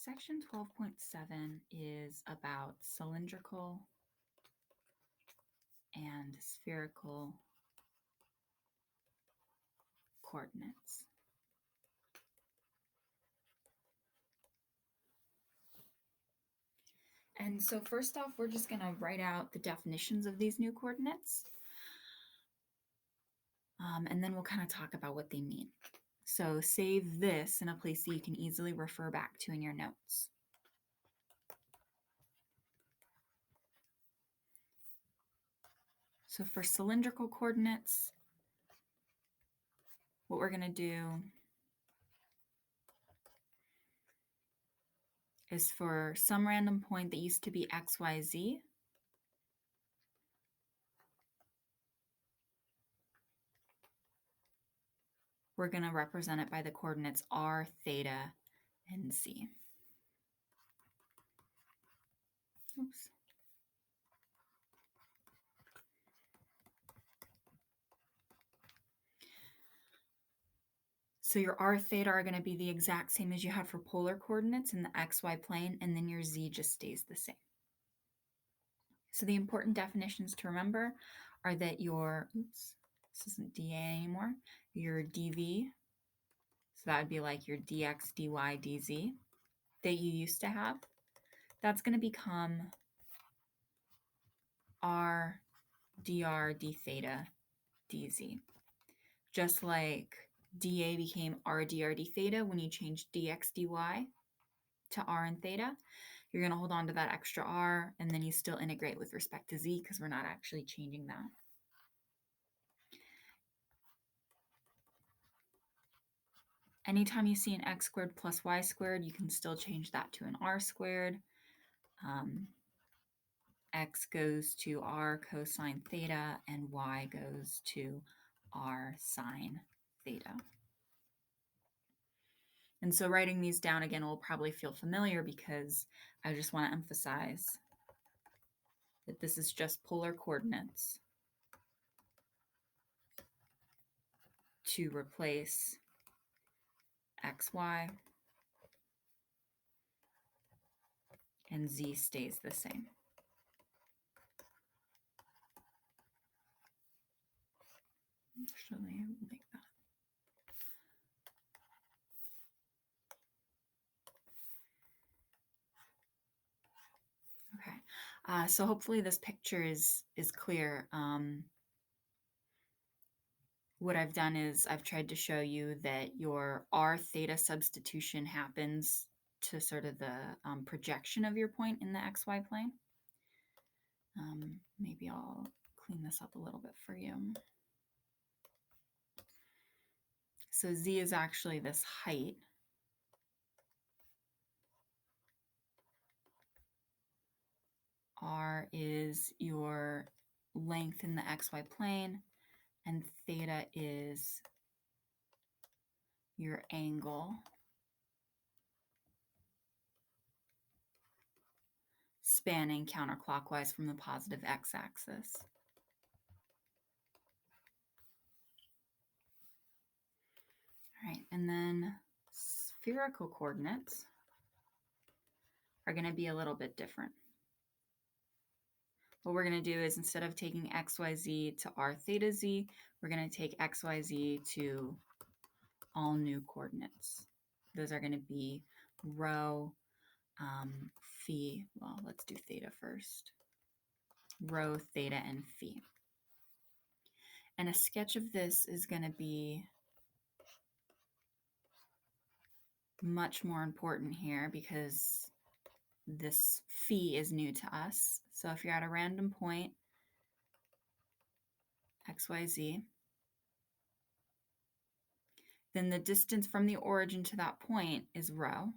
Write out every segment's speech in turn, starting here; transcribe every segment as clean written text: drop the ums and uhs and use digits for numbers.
Section 12.7 is about cylindrical and spherical coordinates. And so first off, we're just going to write out the definitions of these new coordinates. And then we'll kind of talk about what they mean. So save this in a place that you can easily refer back to in your notes. So for cylindrical coordinates, what we're going to do is for some random point that used to be x, y, z, we're going to represent it by the coordinates r, theta, and z. Oops. So your r, theta are going to be the exact same as you had for polar coordinates in the xy plane, and then your z just stays the same. So the important definitions to remember are that your, oops, this isn't dA anymore, your dv, so that would be like your dx, dy, dz that you used to have, that's going to become r dr d theta dz. Just like dA became r dr d theta when you changed dx dy to r and theta, you're going to hold on to that extra r, and then you still integrate with respect to z because we're not actually changing that. Anytime you see an x squared plus y squared, you can still change that to an r squared. X goes to r cosine theta, and y goes to r sine theta. And so writing these down again will probably feel familiar because I just want to emphasize that this is just polar coordinates to replace xy, and z stays the same. Actually, I will make that. Okay, so hopefully this picture is clear. What I've done is I've tried to show you that your r theta substitution happens to sort of the projection of your point in the xy plane. Maybe I'll clean this up a little bit for you. So z is actually this height. R is your length in the xy plane, and theta is your angle spanning counterclockwise from the positive x-axis. All right, and then spherical coordinates are going to be a little bit different. What we're going to do is instead of taking xyz to r theta z, we're going to take xyz to all new coordinates. Those are going to be rho, phi, well, let's do theta first. Rho, theta, and phi. And a sketch of this is going to be much more important here because this phi is new to us. So if you're at a random point, xyz, then the distance from the origin to that point is rho.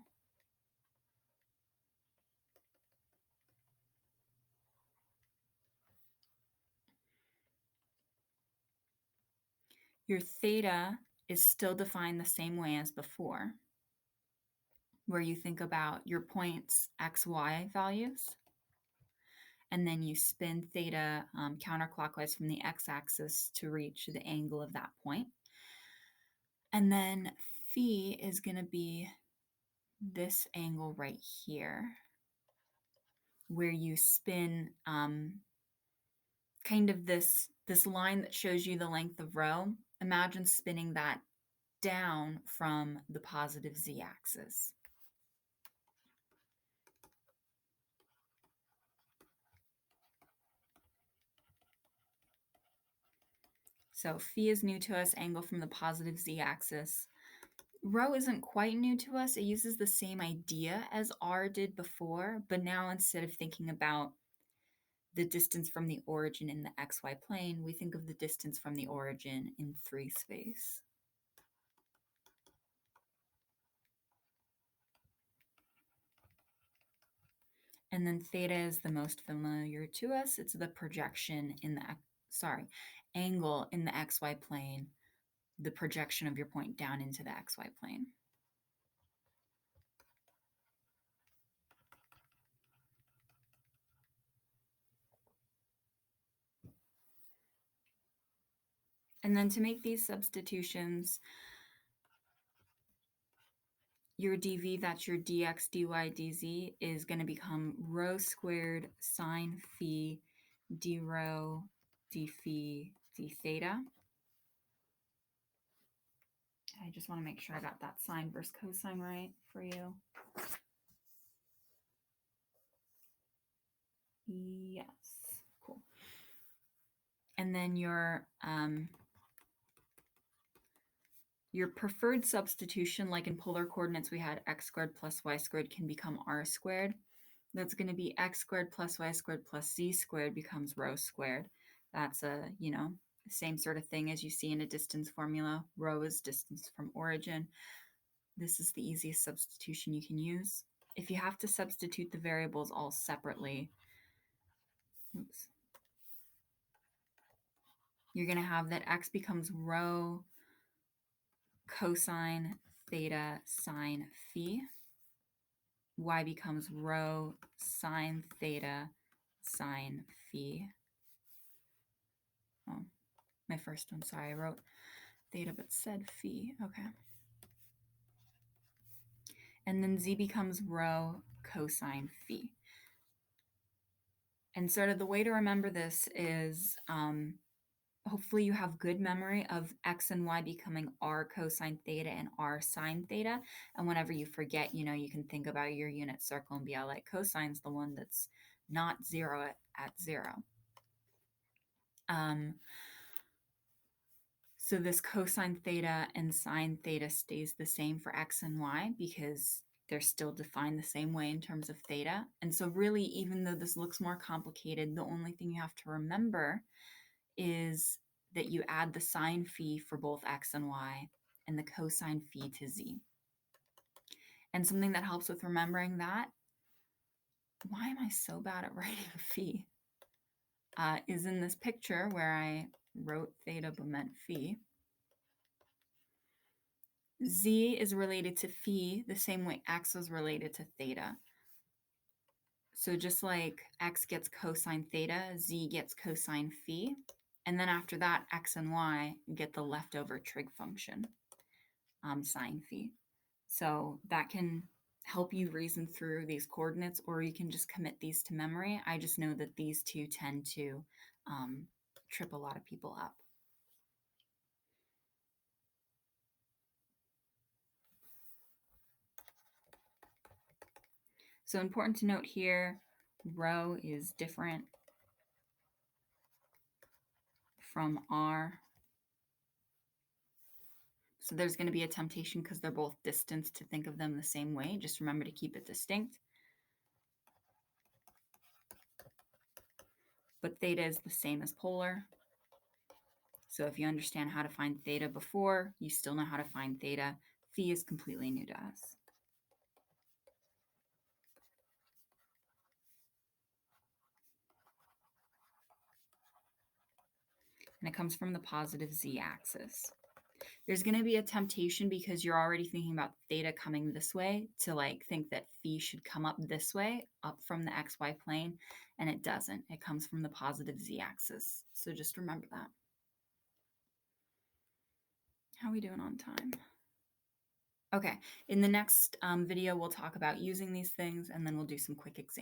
Your theta is still defined the same way as before, where you think about your points xy values, and then you spin theta counterclockwise from the x-axis to reach the angle of that point. And then phi is going to be this angle right here, where you spin kind of this line that shows you the length of rho. Imagine spinning that down from the positive z-axis. So phi is new to us, angle from the positive z-axis. Rho isn't quite new to us. It uses the same idea as r did before, but now instead of thinking about the distance from the origin in the xy plane, we think of the distance from the origin in 3 space. And then theta is the most familiar to us. It's the projection in the, angle in the xy plane, the projection of your point down into the xy plane. And then to make these substitutions, your dv, that's your dx, dy, dz, is going to become rho squared sine phi d rho d phi d theta. I just want to make sure I got that sine versus cosine right for you. Yes, cool. And then your preferred substitution, like in polar coordinates, we had x squared plus y squared can become r squared. That's going to be x squared plus y squared plus z squared becomes rho squared. That's a, same sort of thing as you see in a distance formula. Rho is distance from origin. This is the easiest substitution you can use. If you have to substitute the variables all separately, you're going to have that x becomes rho cosine theta sine phi. Y becomes rho sine theta sine phi. Oh, my first one, sorry, I wrote theta but said phi. Okay. And then z becomes rho cosine phi. And sort of the way to remember this is hopefully you have good memory of x and y becoming r cosine theta and r sine theta. And whenever you forget, you can think about your unit circle and be like, cosine's the one that's not 0 at 0. So this cosine theta and sine theta stays the same for x and y because they're still defined the same way in terms of theta. And so really, even though this looks more complicated, the only thing you have to remember is that you add the sine phi for both x and y and the cosine phi to z. And something that helps with remembering that, why am I so bad at writing phi? Is in this picture where I wrote theta but meant phi. Z is related to phi the same way x is related to theta. So just like x gets cosine theta, z gets cosine phi. And then after that, x and y get the leftover trig function, sine phi. So that can help you reason through these coordinates, or you can just commit these to memory. I just know that these two tend to trip a lot of people up. So important to note here, rho is different from r. So there's going to be a temptation because they're both distance to think of them the same way. Just remember to keep it distinct. But theta is the same as polar. So if you understand how to find theta before, you still know how to find theta. Phi is completely new to us. And it comes from the positive z-axis. There's going to be a temptation because you're already thinking about theta coming this way to think that phi should come up this way, up from the xy plane, and it doesn't. It comes from the positive z-axis. So just remember that. How are we doing on time? Okay, in the next video, we'll talk about using these things, and then we'll do some quick examples.